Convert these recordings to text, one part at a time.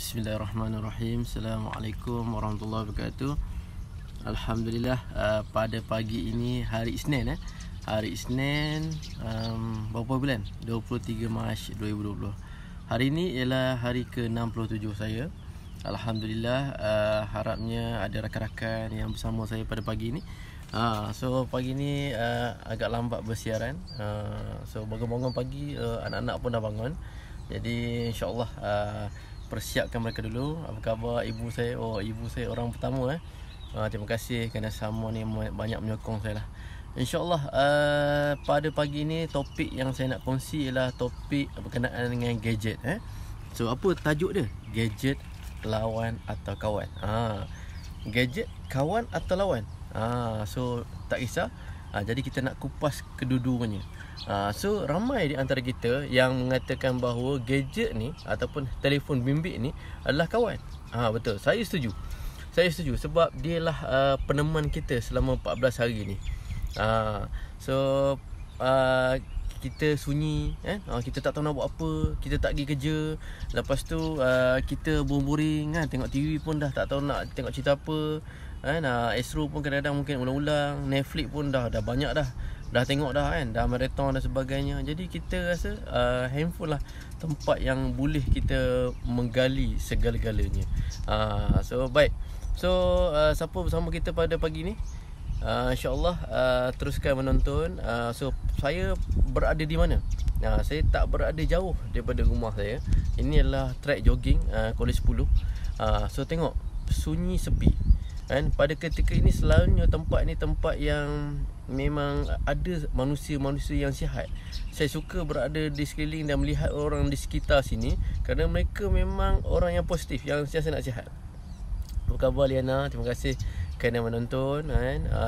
Bismillahirrahmanirrahim. Assalamualaikum warahmatullahi wabarakatuh. Alhamdulillah, pada pagi ini hari Isnin Hari Isnin, berapa bulan? 23 Mac 2020. Hari ini ialah hari ke-67 saya. Alhamdulillah, harapnya ada rakan-rakan yang bersama saya pada pagi ini. So pagi ni agak lambat bersiaran. So bangun-bangun pagi, anak-anak pun dah bangun. Jadi insyaAllah persiapkan mereka dulu. Apa khabar ibu saya? Oh, ibu saya orang pertama. Terima kasih kerana sama ni banyak menyokong saya lah. InsyaAllah pada pagi ni topik yang saya nak kongsi ialah topik berkenaan dengan gadget. So apa tajuk dia? Gadget lawan atau kawan. Gadget kawan atau lawan. So tak kisah. Jadi kita nak kupas kedua-duanya. So ramai di antara kita yang mengatakan bahawa gadget ni ataupun telefon bimbit ni adalah kawan. Betul, saya setuju. Saya setuju sebab dia lah peneman kita selama 14 hari ni. So kita sunyi, kita tak tahu nak buat apa, kita tak pergi kerja. Lepas tu kita boring tengok TV pun dah tak tahu nak tengok cerita apa. Astro pun kadang-kadang mungkin ulang-ulang. Netflix pun dah banyak dah tengok dah dah marathon dan sebagainya. Jadi kita rasa handphone lah tempat yang boleh kita menggali segala-galanya. So baik. So siapa bersama kita pada pagi ni? InsyaAllah teruskan menonton. So saya berada di mana? Saya tak berada jauh daripada rumah saya. Ini adalah track jogging Kolej 10. So tengok, sunyi sepi. Pada ketika ini selalunya tempat ni tempat yang memang ada manusia-manusia yang sihat. Saya suka berada di sekeliling dan melihat orang di sekitar sini kerana mereka memang orang yang positif, yang sentiasa nak sihat. Apa khabar Liana? Terima kasih kerana menonton.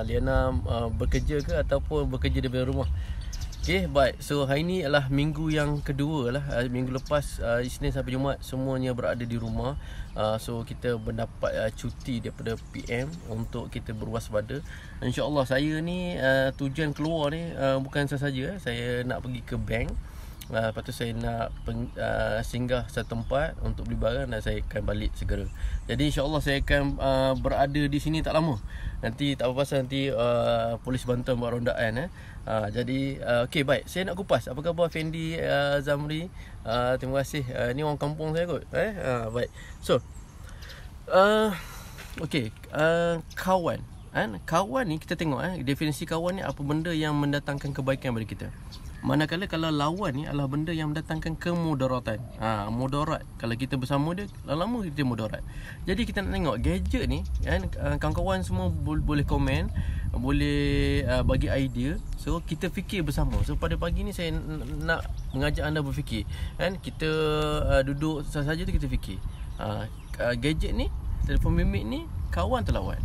Liana bekerja ke ataupun bekerja daripada rumah? Okay, baik. So hari ni adalah minggu yang kedua lah. Minggu lepas Isnin sampai Jumaat semuanya berada di rumah. So kita mendapat cuti daripada PM untuk kita berwaspada. InsyaAllah saya ni tujuan keluar ni bukan sahaja saya nak pergi ke bank. Lepas tu saya nak singgah satu tempat untuk beli barang dan saya akan balik segera. Jadi insyaAllah saya akan berada di sini tak lama. Nanti tak apa pasal nanti polis bantuan buat rondaan. Jadi okey, baik. Saya nak kupas. Apa khabar Fendi Zamri? Terima kasih. Ni orang kampung saya kot. Baik. So okey, kawan. Kawan ni kita tengok definisi kawan ni apa benda yang mendatangkan kebaikan kepada kita. Manakala kalau lawan ni adalah benda yang mendatangkan kemudaratan. Mudarat. Kalau kita bersama dia, lama-lama kita mudarat. Jadi kita nak tengok gadget ni kawan-kawan semua boleh komen, boleh bagi idea. So kita fikir bersama. So pada pagi ni saya nak mengajak anda berfikir. Kita duduk saja tu kita fikir. Gadget ni, telefon bimbit ni kawan atau lawan?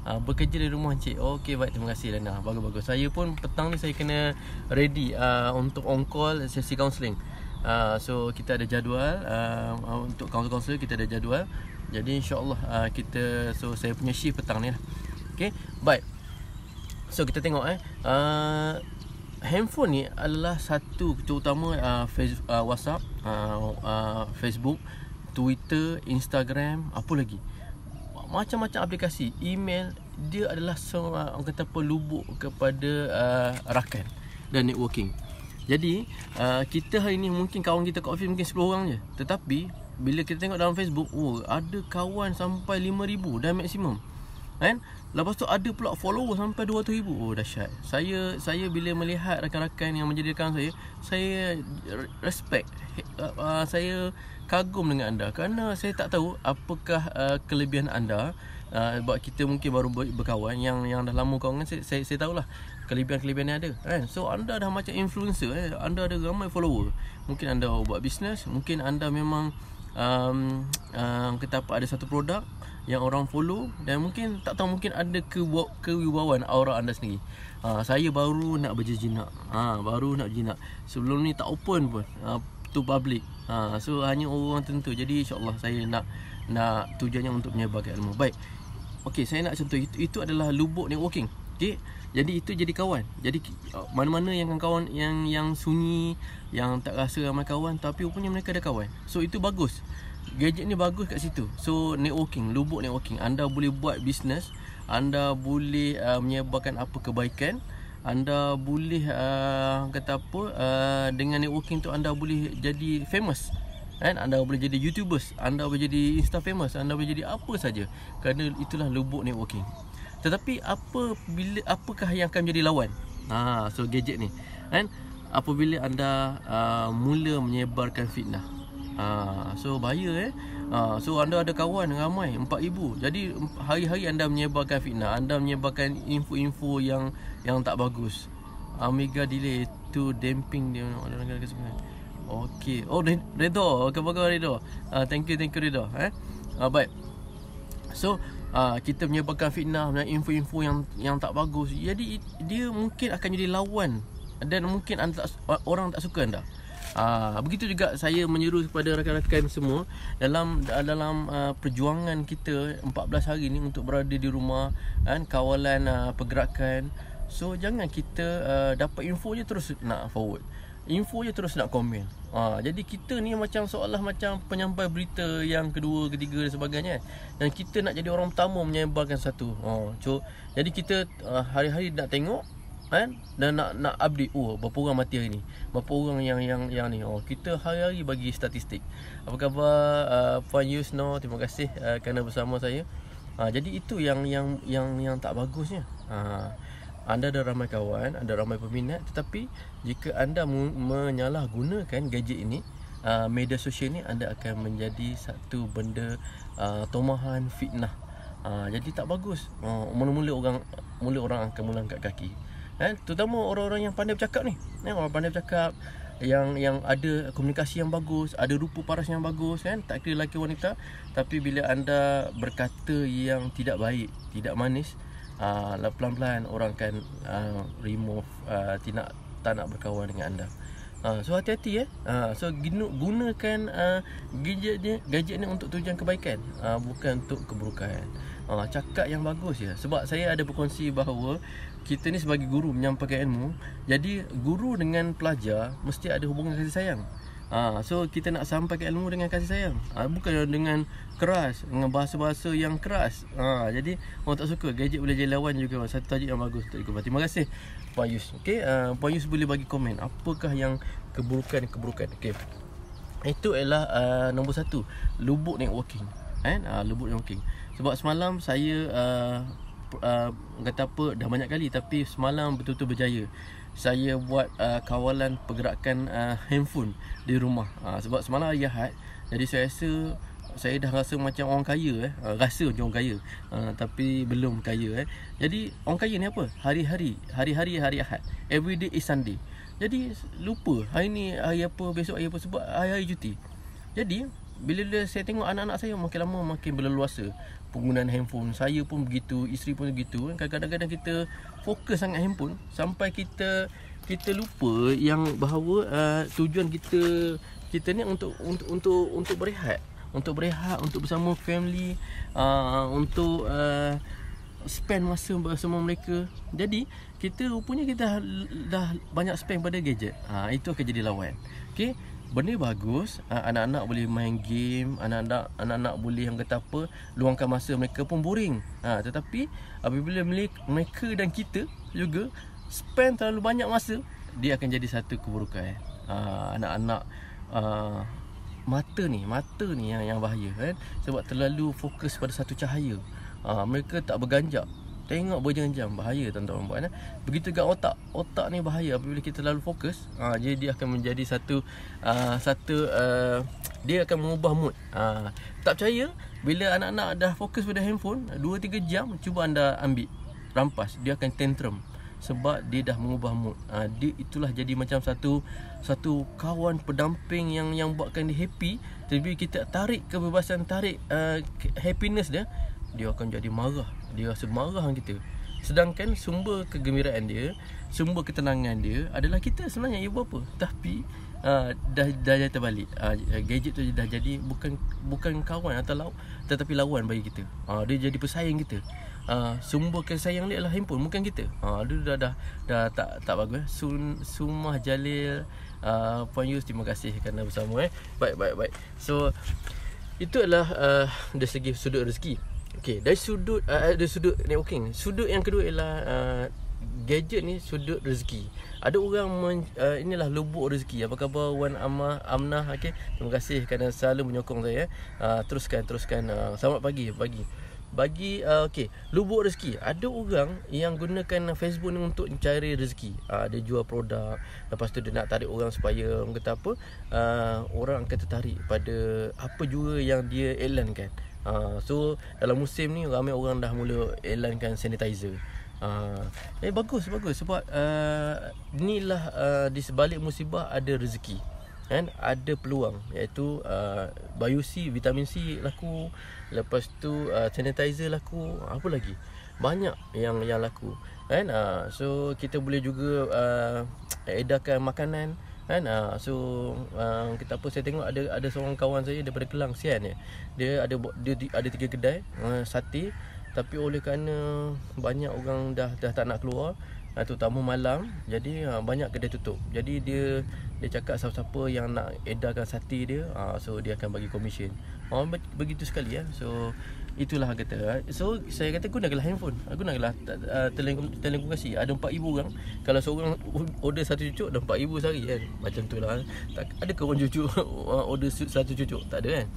Bekerja dari rumah encik. Okey, baik, terima kasih Lana. Bagus-bagus. Saya pun petang ni saya kena ready untuk on call sesi kaunseling. So kita ada jadual untuk kaunselor kita ada jadual. Jadi insyaAllah so saya punya shift petang ni lah. Okey, baik. So kita tengok handphone ni adalah satu terutama WhatsApp, Facebook, Twitter, Instagram, apa lagi? Macam-macam aplikasi, email, dia adalah orang kata pelubuk kepada rakan dan networking. Jadi kita hari ni mungkin kawan kita kat office mungkin 10 orang je. Tetapi bila kita tengok dalam Facebook, ada kawan sampai 5,000 dah maksimum. Lepas tu ada pula follower sampai 200,000. Dahsyat. Saya bila melihat rakan-rakan yang menjadi rakan saya respect. Saya kagum dengan anda kerana saya tak tahu apakah kelebihan anda. Sebab kita mungkin baru berkawan, yang dah lama kawan kan, saya tahulah kelebihan-kelebihan yang ada So anda dah macam influencer, anda ada ramai follower. Mungkin anda buat bisnes, mungkin anda memang kata apa, ada satu produk yang orang follow, dan mungkin tak tahu, mungkin ada kewibawaan aura anda sendiri. Saya baru nak berjinak. Sebelum ni tak open pun to public. So hanya orang tertentu. Jadi insyaAllah saya nak tujuannya untuk menyebarkan ilmu. Baik. Okey, saya nak contoh itu adalah lubuk networking. Okey. Jadi itu jadi kawan. Jadi mana-mana yang kawan yang sunyi, yang tak rasa ramai kawan, tapi rupanya mereka ada kawan. So itu bagus. gadget ni bagus kat situ. So networking, lubuk networking. Anda boleh buat bisnes, anda boleh menyebarkan apa kebaikan, anda boleh kata apa, dengan networking tu anda boleh jadi famous. Kan, anda boleh jadi YouTubers, anda boleh jadi Insta famous, anda boleh jadi apa saja. Kerana itulah lubuk networking. Tetapi apakah yang akan menjadi lawan? So gadget ni kan, apabila anda mula menyebarkan fitnah, so bahaya so anda ada kawan ramai 4,000. Jadi hari-hari anda menyebarkan fitnah, anda menyebarkan info-info yang tak bagus. Omega delay to damping dia orang kesemuanya. Okey. Oh, Redha, apa khabar Redha? Thank you Redha. Baik. So kita menyebarkan fitnah dan info-info yang tak bagus. Jadi dia mungkin akan jadi lawan dan mungkin orang tak suka anda. Begitu juga saya menyeru kepada rakan-rakan semua dalam perjuangan kita 14 hari ni untuk berada di rumah kan, kawalan pergerakan. So jangan kita dapat info je terus nak forward, info je terus nak komen. Jadi kita ni macam seolah macam penyampai berita yang kedua, ketiga dan sebagainya. Dan kita nak jadi orang pertama menyebarkan satu. Jadi kita hari-hari nak tengok kan, dan nak update, berapa orang mati hari ni, berapa orang yang ni. Kita hari-hari bagi statistik. Apa khabar Puan Yusno, terima kasih kerana bersama saya. Jadi itu yang tak bagusnya. Anda ada ramai kawan, ada ramai peminat, tetapi jika anda menyalahgunakan gadget ini, media sosial ni, anda akan menjadi satu benda tomahan, fitnah. Jadi tak bagus. Mula-mula orang akan mengangkat kaki. Terutama orang-orang yang pandai bercakap ni. Orang pandai bercakap, yang ada komunikasi yang bagus, ada rupa paras yang bagus kan, tak kira lelaki wanita. Tapi bila anda berkata yang tidak baik, tidak manis, pelan-pelan orang akan remove, tak nak berkawan dengan anda. So hati-hati So gunakan gadget ni untuk tujuan kebaikan, bukan untuk keburukan. Cakap yang bagus ya. Sebab saya ada berkongsi bahawa kita ni sebagai guru menyampaikan ilmu. Jadi guru dengan pelajar mesti ada hubungan kasih sayang. So kita nak sampaikan ilmu dengan kasih sayang, bukan dengan keras, dengan bahasa-bahasa yang keras. Jadi orang tak suka. Gadget boleh jadi lawan juga. Satu tajuk yang bagus untuk ikut. Terima kasih Puan Yus. Puan Yus boleh bagi komen apakah yang keburukan. Itu adalah nombor 1, lubuk networking. Lubuk networking. Sebab semalam saya kata apa, dah banyak kali, tapi semalam betul-betul berjaya. Saya buat kawalan pergerakan handphone di rumah. Sebab semalam hari Ahad, jadi saya dah rasa macam orang kaya. Rasa macam orang kaya, tapi belum kaya. Jadi orang kaya ni apa? Hari-hari Ahad. Every day is Sunday. Jadi lupa hari ni hari apa, besok hari apa, sebab hari-hari cuti. Jadi bila saya tengok anak-anak saya makin lama makin berleluasa penggunaan handphone. Saya pun begitu, isteri pun begitu. Kadang-kadang kita fokus sangat handphone sampai kita lupa yang bahawa tujuan kita ni untuk berehat, untuk bersama family, untuk spend masa bersama mereka. Jadi kita rupanya kita dah banyak spend pada gadget. Itu akan jadi lawan. Benda bagus, anak-anak boleh main game, anak-anak boleh yang kata apa, luangkan masa mereka pun boring. Tetapi apabila mereka dan kita juga spend terlalu banyak masa, dia akan jadi satu keburukan. Anak-anak mata ni yang bahaya kan, sebab terlalu fokus pada satu cahaya. Mereka tak berganjak, tengok berjam-jam, bahaya tuan-tuan buat. Begitu juga otak ni bahaya apabila kita terlalu fokus. Jadi dia akan menjadi satu dia akan mengubah mood. Tak percaya, bila anak-anak dah fokus pada handphone 2-3 jam, cuba anda ambil, rampas, dia akan tantrum sebab dia dah mengubah mood. Dia itulah jadi macam satu kawan pendamping yang buatkan dia happy. Tapi kita tarik kebebasan, tarik happiness dia akan jadi marah. Dia rasa marah dengan kita. Sedangkan sumber kegembiraan dia, sumber ketenangan dia adalah kita sebenarnya, ibu bapa. Tapi dah terbalik. Gadget tu dah jadi bukan kawan atau tetapi lawan bagi kita. Dia jadi pesaing kita. Sumber kasih sayang dia adalah handphone, bukan kita. Dia dah tak bagus. Sumah Jalil, Puan Yus, terima kasih kerana bersama. Baik. So Itu adalah dari segi sudut rezeki. Okey, dari sudut sudut networking. Sudut yang kedua ialah gadget ni sudut rezeki. Ada orang inilah lubuk rezeki. Apa khabar Wan Amnah? Okey, terima kasih kerana selalu menyokong saya. Teruskan. Selamat pagi. Okey, lubuk rezeki. Ada orang yang gunakan Facebook ni untuk cari rezeki. Dia jual produk, lepas tu dia nak tarik orang supaya orang kata apa, orang akan tertarik pada apa juga yang dia iklankan. So dalam musim ni ramai orang dah mula iklankan sanitizer. Bagus sebab inilah di sebalik musibah ada rezeki, kan? Ada peluang, iaitu Biosi, vitamin C laku, lepas tu sanitizer laku, apa lagi, banyak yang laku, kan? So kita boleh juga edarkan makanan, kan? So kita apa, saya tengok ada seorang kawan saya daripada Kelang, Sian dia ada 3 kedai sate, tapi oleh kerana banyak orang dah tak nak keluar, terutama malam, jadi banyak kedai tutup. Jadi dia cakap siapa-siapa yang nak edarkan sate dia, so dia akan bagi komisen. Begitu sekali ya. So itulah kata. So saya kata gunakanlah handphone, gunakanlah telekomunikasi. Ada 4,000 orang. Kalau seorang order 1 cucuk dah 4,000 sehari, kan? Macam tu lah. Ada ke orang cucuk order 1 cucuk? Tak ada, kan?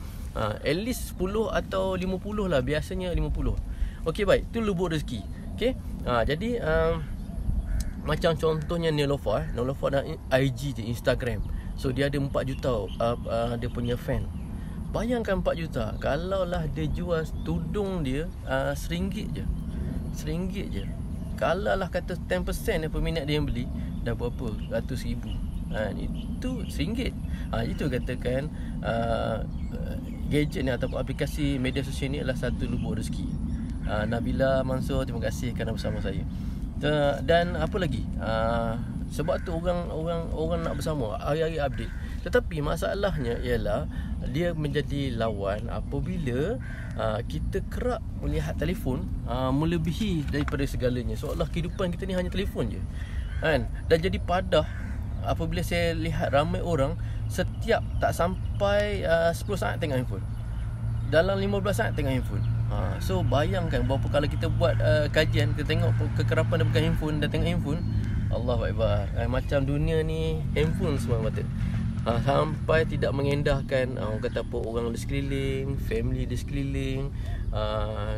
At least 10 atau 50 lah. Biasanya 50. Okey, baik. Itu lubuk rezeki. Okey. Jadi macam contohnya Nelofa dah IG je, Instagram. So dia ada 4 juta dia punya fan. Bayangkan 4 juta. Kalau lah dia jual tudung dia RM1 je. RM1 je. Kalau lah kata 10% peminat dia yang beli, dah berapa? Ratus ribu. Itu RM1. Itu katakan gadget ni ataupun aplikasi media sosial ni adalah satu lubuk rezeki. Nabila Mansur, terima kasih kerana bersama saya. Dan apa lagi? Sebab tu orang nak bersama, hari-hari update. Tetapi masalahnya ialah dia menjadi lawan apabila kita kerap melihat telefon melebihi daripada segalanya. Seolah kehidupan kita ni hanya telefon je, kan? Dan jadi padah apabila saya lihat ramai orang setiap tak sampai 10 saat tengok handphone, dalam 15 saat tengok handphone. So bayangkan berapa kalau kita buat kajian, kita tengok kekerapan dia pegang handphone dan tengok handphone. Allahu Akbar. Macam dunia ni handphone semua mata. Sampai tidak mengendahkan orang kata apa, orang di sekeliling, family di sekeliling,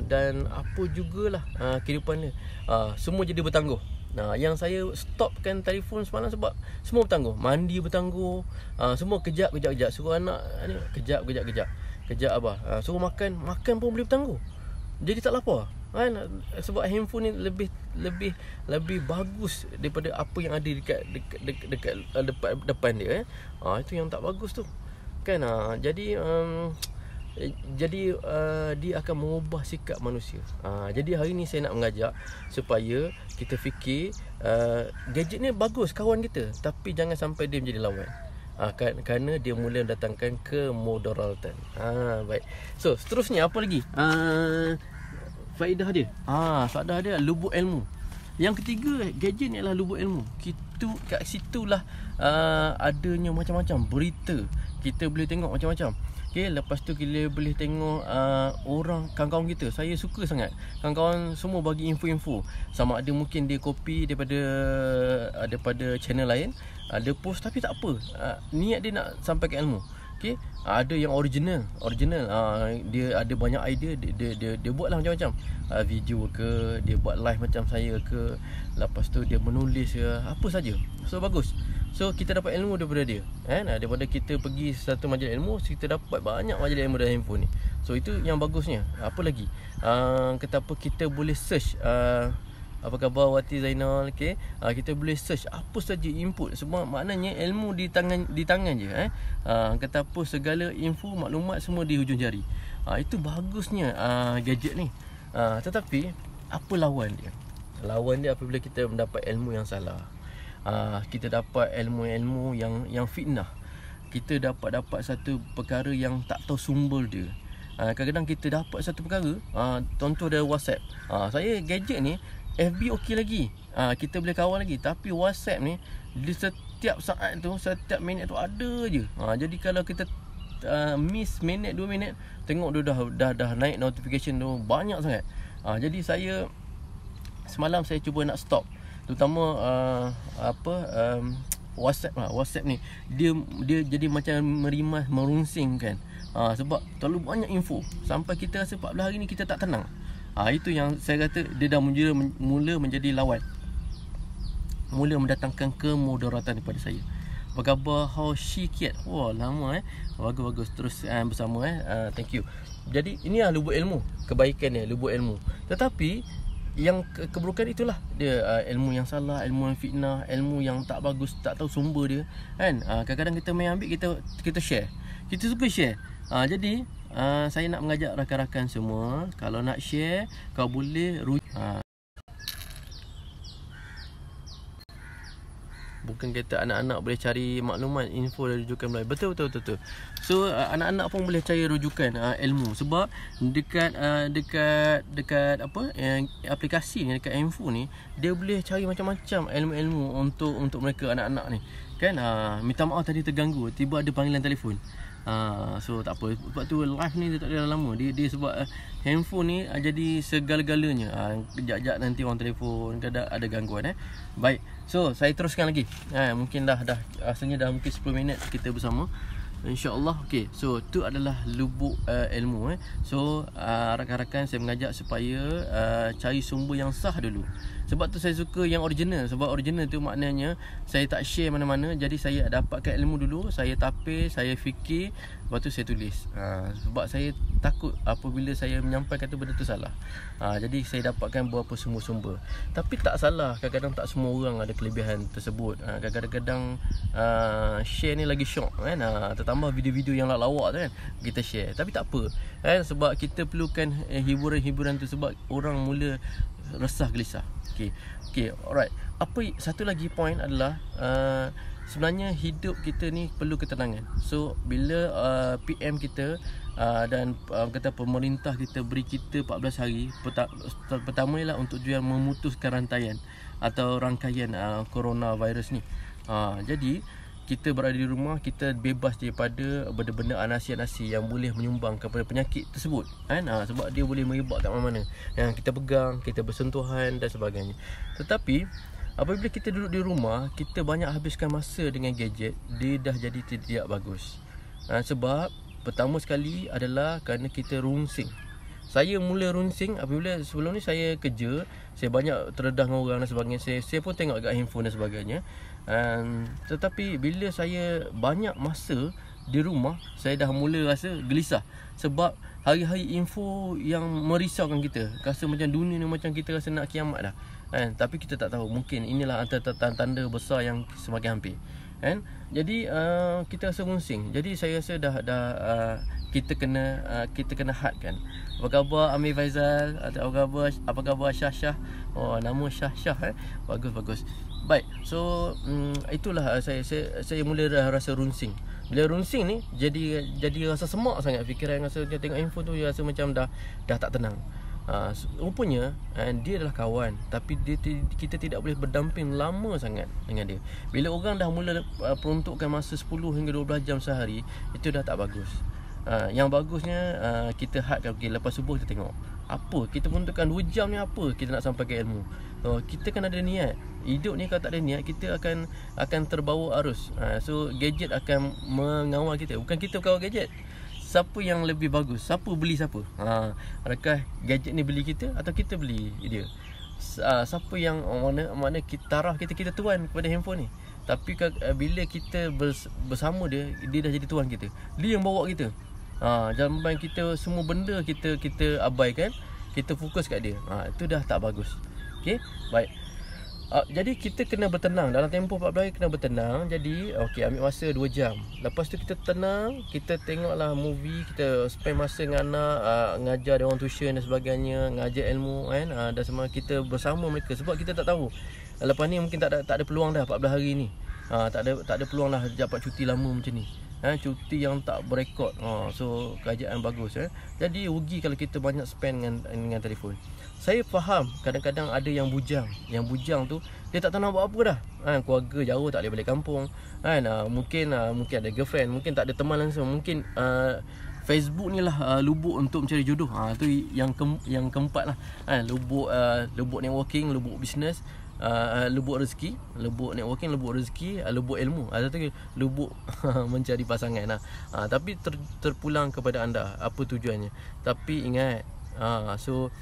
dan apa jugalah kehidupan dia. Semua jadi bertangguh. Yang saya stopkan telefon semalam sebab semua bertangguh. Mandi bertangguh, semua kejap. Suruh anak ni kejap. Kejap abah. Suruh makan pun boleh bertangguh. Jadi tak lapar, kan? Sebab handphone ni lebih bagus daripada apa yang ada dekat depan dia, itu yang tak bagus tu, kan? Jadi dia akan mengubah sikap manusia. Jadi hari ni saya nak mengajak supaya kita fikir gadget ni bagus kawan kita, tapi jangan sampai dia menjadi lawan. Kerana dia mula mendatangkan kemudaratan. Baik. So seterusnya apa lagi? Faedah dia lubuk ilmu. Yang ketiga, gadget ni adalah lubuk ilmu. Kat situlah adanya macam-macam berita. Kita boleh tengok macam-macam. Okay, lepas tu kita boleh tengok orang, kawan-kawan kita. Saya suka sangat kawan-kawan semua bagi info-info. Sama ada mungkin dia copy daripada channel lain, dia post, tapi tak apa, niat dia nak sampaikan ilmu. Okay, ada yang original. Dia ada banyak idea, dia buatlah macam-macam, video ke, dia buat live macam saya ke, lepas tu dia menulis ke, apa saja. So bagus. So kita dapat ilmu daripada dia, kan? Daripada kita pergi satu majlis ilmu, kita dapat banyak majlis ilmu dalam handphone ni. So itu yang bagusnya. Apa lagi? Kita boleh search apa khabar Wati Zainal, okay? Kita boleh search apa saja input. Semua maknanya ilmu di tangan je, kata apa, segala info, maklumat semua di hujung jari. Itu bagusnya gadget ni. Tetapi apa lawan dia? Lawan dia apabila kita mendapat ilmu yang salah. Kita dapat ilmu-ilmu yang fitnah. Kita dapat satu perkara yang tak tahu sumber dia. Kadang-kadang kita dapat satu perkara, contoh dari WhatsApp. Saya gadget ni FB okey lagi, kita boleh kawan lagi. Tapi WhatsApp ni, dia setiap saat tu, setiap minit tu ada je. Jadi kalau kita miss minit 2 minit, tengok dia dah naik notification tu banyak sangat. Jadi saya semalam saya cuba nak stop, terutama WhatsApp ni dia jadi macam merunsing kan. Sebab terlalu banyak info sampai kita rasa 14 hari ni kita tak tenang. Itu yang saya kata dia dah mula menjadi lawan, mula mendatangkan kemudaratan kepada saya. Apa khabar Hausikiat? Wah, lama bagus terus bersama thank you. Jadi ini lah lubuk ilmu, kebaikan dia lubuk ilmu. Tetapi yang keburukan itulah dia, ilmu yang salah, ilmu yang fitnah, ilmu yang tak bagus, tak tahu sumber dia kan. Kadang-kadang kita main ambil, kita share, kita suka share. Jadi saya nak mengajak rakan-rakan semua, kalau nak share kau boleh bukan kata anak-anak boleh cari maklumat, info dari rujukan Melayu. Betul. So anak-anak pun boleh cari rujukan ilmu. Sebab dekat aplikasi ni, dekat info ni, dia boleh cari macam-macam ilmu-ilmu untuk mereka anak-anak ni kan. Minta maaf tadi terganggu, tiba ada panggilan telefon. So tak apa, sebab tu live ni dia tak ada lama. Dia sebab handphone ni jadi segala-galanya. Kejap-kejap nanti orang telefon, kadang ada gangguan. Baik, so saya teruskan lagi. Mungkin dah rasanya dah mungkin 10 minit kita bersama, InsyaAllah. Okay, so tu adalah lubuk ilmu. So rakan-rakan saya mengajak supaya cari sumber yang sah dulu. Sebab tu saya suka yang original. Sebab original tu maknanya saya tak share mana-mana. Jadi saya dapatkan ilmu dulu, saya tapis, saya fikir, lepas tu saya tulis. Sebab saya takut apabila saya menyampaikan tu benda tu salah. Jadi saya dapatkan beberapa sumber-sumber. Tapi tak salah, kadang-kadang tak semua orang ada kelebihan tersebut. Kadang-kadang share ni lagi syok kan. Tertambah video-video yang lawak tu kan, kita share. Tapi tak apa kan, sebab kita perlukan hiburan-hiburan tu, sebab orang mula resah gelisah. Okay, alright. Satu lagi point adalah sebenarnya hidup kita ni perlu ketenangan. So bila PM kita dan kata pemerintah kita beri kita 14 hari, pertama ialah untuk tujuan memutuskan rantaian atau rangkaian coronavirus ni. Jadi kita berada di rumah, kita bebas daripada benda-benda anasi-anasi yang boleh menyumbang kepada penyakit tersebut kan. Sebab dia boleh merebak kat mana-mana, yang kita pegang, kita bersentuhan dan sebagainya. Tetapi apabila kita duduk di rumah, kita banyak habiskan masa dengan gadget, dia dah jadi tidak bagus. Sebab pertama sekali adalah kerana kita runsing. Saya mula runsing apabila sebelum ni saya kerja, saya banyak terdedah dengan orang dan sebagainya. Saya pun tengok kat handphone dan sebagainya. Tetapi bila saya banyak masa di rumah, saya dah mula rasa gelisah. Sebab hari-hari info yang merisaukan kita, rasa macam dunia ni macam kita rasa nak kiamat dah kan. Tapi kita tak tahu, mungkin inilah antara tanda besar yang semakin hampir kan. Jadi kita rasa runsing. Jadi saya rasa dah kita kena hadkan. Apa khabar Amir Faizal? Apa khabar Syah? Oh, nama Syah bagus. Baik. So itulah saya mula rasa runsing. Bila runsing ni jadi rasa semak sangat fikiran, rasa tengok info tu rasa macam dah tak tenang. Rupanya dia adalah kawan, tapi kita tidak boleh berdamping lama sangat dengan dia. Bila orang dah mula peruntukkan masa 10 hingga 12 jam sehari, itu dah tak bagus. Yang bagusnya kita hadkan, lepas subuh kita tengok apa kita peruntukkan 2 jam ni, apa kita nak sampaikan ilmu. Kita kan ada niat. Hidup ni kalau tak ada niat, kita akan terbawa arus. So gadget akan mengawal kita, bukan kita kawal gadget. Siapa yang lebih bagus, siapa beli siapa. Adakah gadget ni beli kita atau kita beli dia? Siapa yang mana taraf kita tuan kepada handphone ni. Tapi bila kita bersama dia dah jadi tuan kita. Dia yang bawa kita. Jangan kita semua benda kita abaikan, kita fokus kat dia. Itu dah tak bagus. Okey, baik. Jadi kita kena bertenang. Dalam tempoh 14 hari kena bertenang. Jadi ambil masa 2 jam. Lepas tu kita tenang, kita tengoklah movie, kita spend masa dengan anak, ngajar dia orang tuition dan sebagainya, ngajar ilmu kan. Dan semua kita bersama mereka, sebab kita tak tahu lepas ni mungkin tak ada peluang dah 14 hari ni. Tak ada peluang lah dapat cuti lama macam ni. cuti yang tak berekod. So kerajaan bagus. Jadi rugi kalau kita banyak spend dengan telefon. Saya faham kadang-kadang ada yang bujang. Yang bujang tu dia tak tahu nak buat apa dah. Keluarga jauh, tak boleh balik kampung. Mungkin ada girlfriend, mungkin tak ada teman langsung. Mungkin Facebook ni lah lubuk untuk mencari jodoh. Tu yang keempat lah. Lubuk networking, lubuk bisnes, lubuk rezeki, lubuk networking, lubuk rezeki, lubuk ilmu. Satu lubuk mencari pasangan. Tapi terpulang kepada anda apa tujuannya. Tapi ingat, so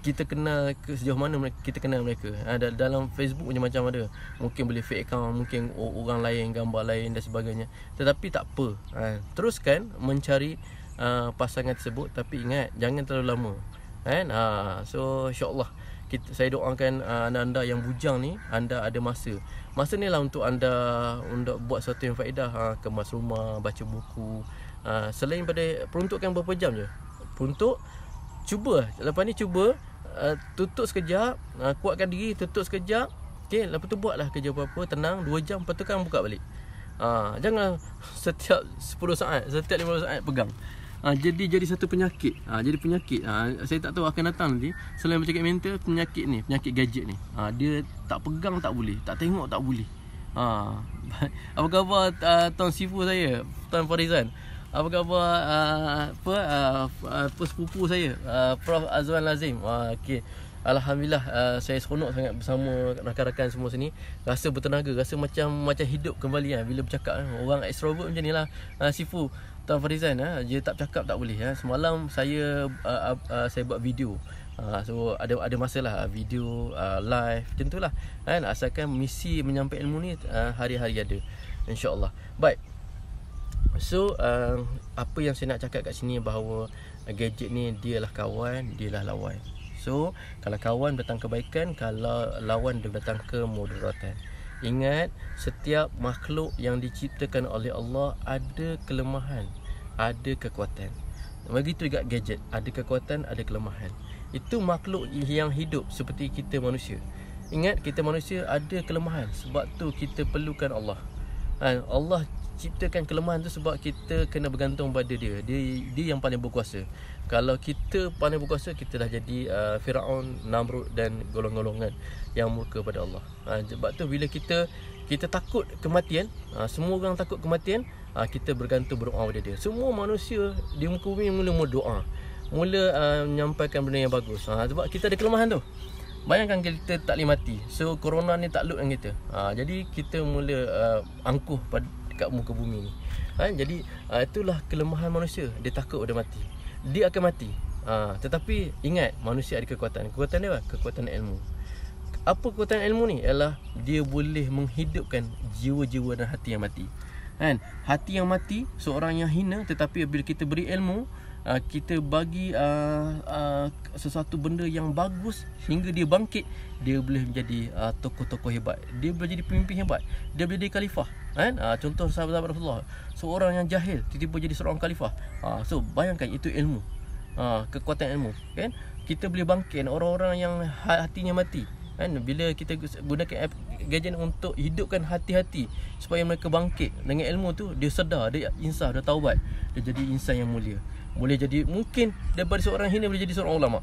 kita kenal sejauh mana kita kenal mereka. Dalam Facebook macam-macam ada. Mungkin boleh fake account, mungkin orang lain, gambar lain dan sebagainya. Tetapi tak apa. Teruskan mencari pasangan tersebut, tapi ingat jangan terlalu lama. So insya-Allah saya doakan anda yang bujang ni, anda ada masa. Masa ni lah untuk anda buat sesuatu yang faedah, kemas rumah, baca buku. Selain pada peruntukkan berapa jam je. Peruntuk, cuba lepas ni cuba tutup sekejap, kuatkan diri, tutup sekejap. Okey, lepas tu buatlah kerja apa-apa, tenang 2 jam, lepas tu kan buka balik. Jangan setiap 10 saat, setiap 15 saat pegang. Jadi satu penyakit. Jadi penyakit. Saya tak tahu akan datang nanti. Selain penyakit mental, penyakit ni, penyakit gadget ni. Dia tak pegang tak boleh, tak tengok tak boleh. Apa khabar Tuan Sifu saya, Tuan Farizan? Apa khabar sepupu saya, Prof Azwan Lazim? Okey. Alhamdulillah, saya seronok sangat bersama rakan-rakan semua sini. Rasa bertenaga, rasa macam hidup kembali bila bercakap. Orang extrovert macam ni lah. Sifu, Tuan Farizan, dia tak bercakap tak boleh. Semalam saya buat video. So ada masalah video live macam tu lah. Asalkan misi menyampaikan ilmu ni hari-hari ada, insya-Allah. Baik. So apa yang saya nak cakap kat sini bahawa gadget ni dialah kawan, dialah lawan. So kalau kawan datang kebaikan, kalau lawan dia datang kemudaratan. Ingat, setiap makhluk yang diciptakan oleh Allah ada kelemahan, ada kekuatan. Begitu juga gadget, ada kekuatan, ada kelemahan. Itu makhluk yang hidup seperti kita manusia. Ingat, kita manusia ada kelemahan, sebab tu kita perlukan Allah. Allah ciptakan kelemahan tu sebab kita kena bergantung pada dia. Dia yang paling berkuasa. Kalau kita paling berkuasa, kita dah jadi Firaun, Namrud dan golong-golongan yang murka pada Allah. Sebab tu bila kita takut kematian, semua orang takut kematian, kita bergantung berdoa pada dia. Semua manusia di muka bumi mula berdoa, mula menyampaikan benda yang bagus. Sebab kita ada kelemahan tu. Bayangkan kita tak boleh mati. So corona ni tak look dengan kita. Jadi kita mula angkuh dekat muka bumi ni. Jadi itulah kelemahan manusia. Dia takut dia mati. Dia akan mati. Tetapi ingat, manusia ada kekuatan. Kekuatan dia apa? Kekuatan ilmu. Apa kekuatan ilmu ni? Ialah dia boleh menghidupkan jiwa-jiwa dan hati yang mati. Hati yang mati, seorang yang hina, tetapi bila kita beri ilmu, kita bagi sesuatu benda yang bagus sehingga dia bangkit, dia boleh menjadi tokoh-tokoh hebat, dia boleh jadi pemimpin hebat, dia boleh jadi khalifah. Contoh sahabat-sahabat Rasulullah, seorang yang jahil tiba-tiba jadi seorang khalifah. So bayangkan, itu ilmu, kekuatan ilmu, kan? Kita boleh bangkit orang-orang yang hatinya mati. Bila kita gunakan gadget untuk hidupkan hati-hati supaya mereka bangkit dengan ilmu tu, dia sedar, dia insaf, dia taubat, dia jadi insan yang mulia. Boleh jadi, mungkin daripada seorang hina boleh jadi seorang ulama.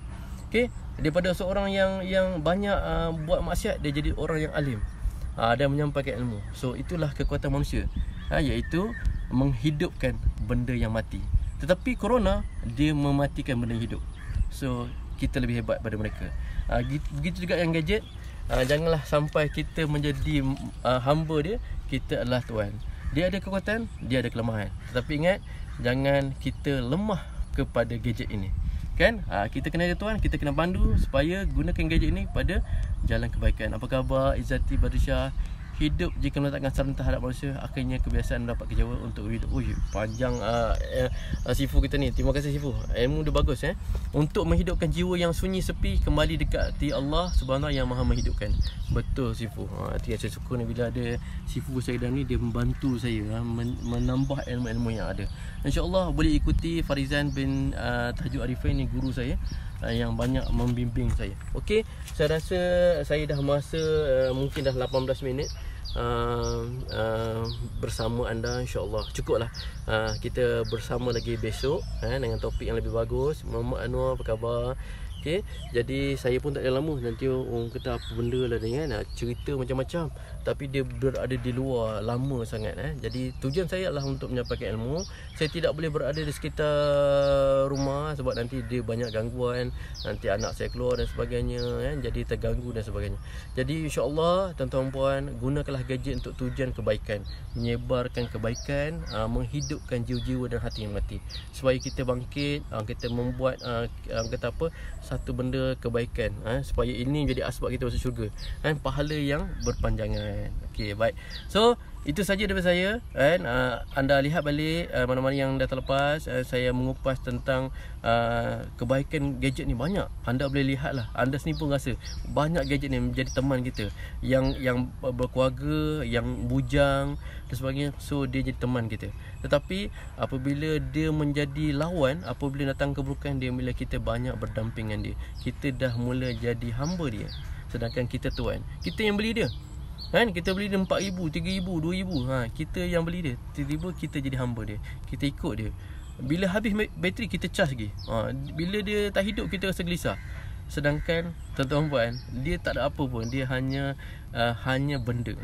Okey, daripada seorang yang banyak buat maksiat, dia jadi orang yang alim, dan menyampaikan ilmu. So itulah kekuatan manusia, iaitu menghidupkan benda yang mati. Tetapi corona, dia mematikan benda yang hidup. So kita lebih hebat pada mereka. Begitu juga yang gadget. Janganlah sampai kita menjadi hamba dia. Kita adalah tuan. Dia ada kekuatan, dia ada kelemahan. Tetapi ingat, jangan kita lemah kepada gadget ini, kan? Kita kena ada tuan, kita kena pandu supaya gunakan gadget ini pada jalan kebaikan. Apa khabar Izzati Badrisyah? Hidup jika meletakkan saran terhadap manusia, akhirnya kebiasaan mendapat kejayaan untuk hidup. Panjang Sifu kita ni. Terima kasih Sifu. Ilmu dia bagus. Untuk menghidupkan jiwa yang sunyi sepi, kembali dekati Allah Subhanahu yang Maha menghidupkan. Betul Sifu. Saya suka ni bila ada Sifu saya dan ni, dia membantu saya menambah ilmu-ilmu yang ada. InsyaAllah boleh ikuti Farizan bin Tahajud Arifin ni, guru saya yang banyak membimbing saya. Okey, saya rasa saya dah masa mungkin dah 18 minit. bersama anda, insyaAllah. Cukuplah. Kita bersama lagi besok dengan topik yang lebih bagus. Muhammad Anwar, apa khabar? Okay, jadi saya pun tak ada lama. Nanti orang kata apa benda lah ni kan, cerita macam-macam, tapi dia berada di luar lama sangat. Jadi tujuan saya adalah untuk menyampaikan ilmu. Saya tidak boleh berada di sekitar rumah sebab nanti dia banyak gangguan, nanti anak saya keluar dan sebagainya kan, jadi terganggu dan sebagainya. Jadi insya-Allah tuan-tuan puan, gunakanlah gadget untuk tujuan kebaikan, menyebarkan kebaikan, menghidupkan jiwa-jiwa dan hati yang mati, supaya kita bangkit, kita membuat kata apa, satu benda kebaikan, supaya ini menjadi asbab kita masuk syurga, pahala yang berpanjangan. Okey, baik. So itu saja daripada saya kan. Anda lihat balik mana-mana yang dah terlepas, saya mengupas tentang kebaikan gadget ni banyak. Anda boleh lihatlah, anda sendiri pun rasa banyak gadget ni menjadi teman kita, yang berkeluarga, yang bujang dan sebagainya. So dia jadi teman kita. Tetapi apabila dia menjadi lawan, apabila datang keburukan dia, bila kita banyak berdamping dengan dia, kita dah mula jadi hamba dia. Sedangkan kita tuan, kita yang beli dia kan, kita beli dia 4,000, 3,000, 2,000, kita yang beli dia. Tiba-tiba kita jadi hamba dia, kita ikut dia. Bila habis bateri kita charge lagi. Bila dia tak hidup kita rasa gelisah. Sedangkan tuan-tuan puan, dia tak ada apa pun, dia hanya benda.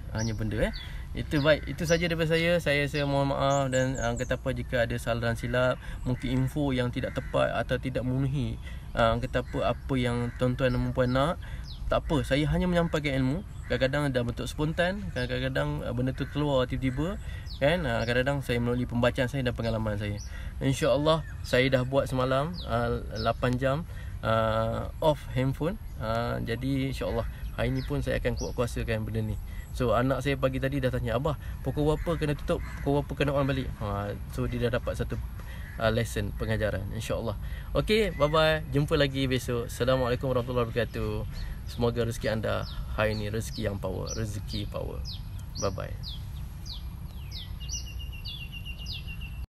Hanya benda. Itu baik, itu saja daripada saya. Saya mohon maaf dan kata apa jika ada salah dan silap, mungkin info yang tidak tepat atau tidak memenuhi kata apa yang tuan-tuan dan puan nak. Tak apa, saya hanya menyampaikan ilmu. Kadang-kadang dah bentuk spontan, kadang-kadang benda tu keluar tiba-tiba kan. Kadang-kadang saya melalui pembacaan saya dan pengalaman saya. InsyaAllah saya dah buat semalam 8 jam off handphone. Jadi insyaAllah hari ni pun saya akan kuat-kuasakan benda ni. So anak saya pagi tadi dah tanya, abah pukul berapa kena tutup, pukul berapa kena on balik. So dia dah dapat satu lesson pengajaran, insyaAllah. Okay, bye-bye. Jumpa lagi besok. Assalamualaikum warahmatullahi wabarakatuh. Semoga rezeki anda hari ini rezeki yang power, rezeki power. Bye-bye.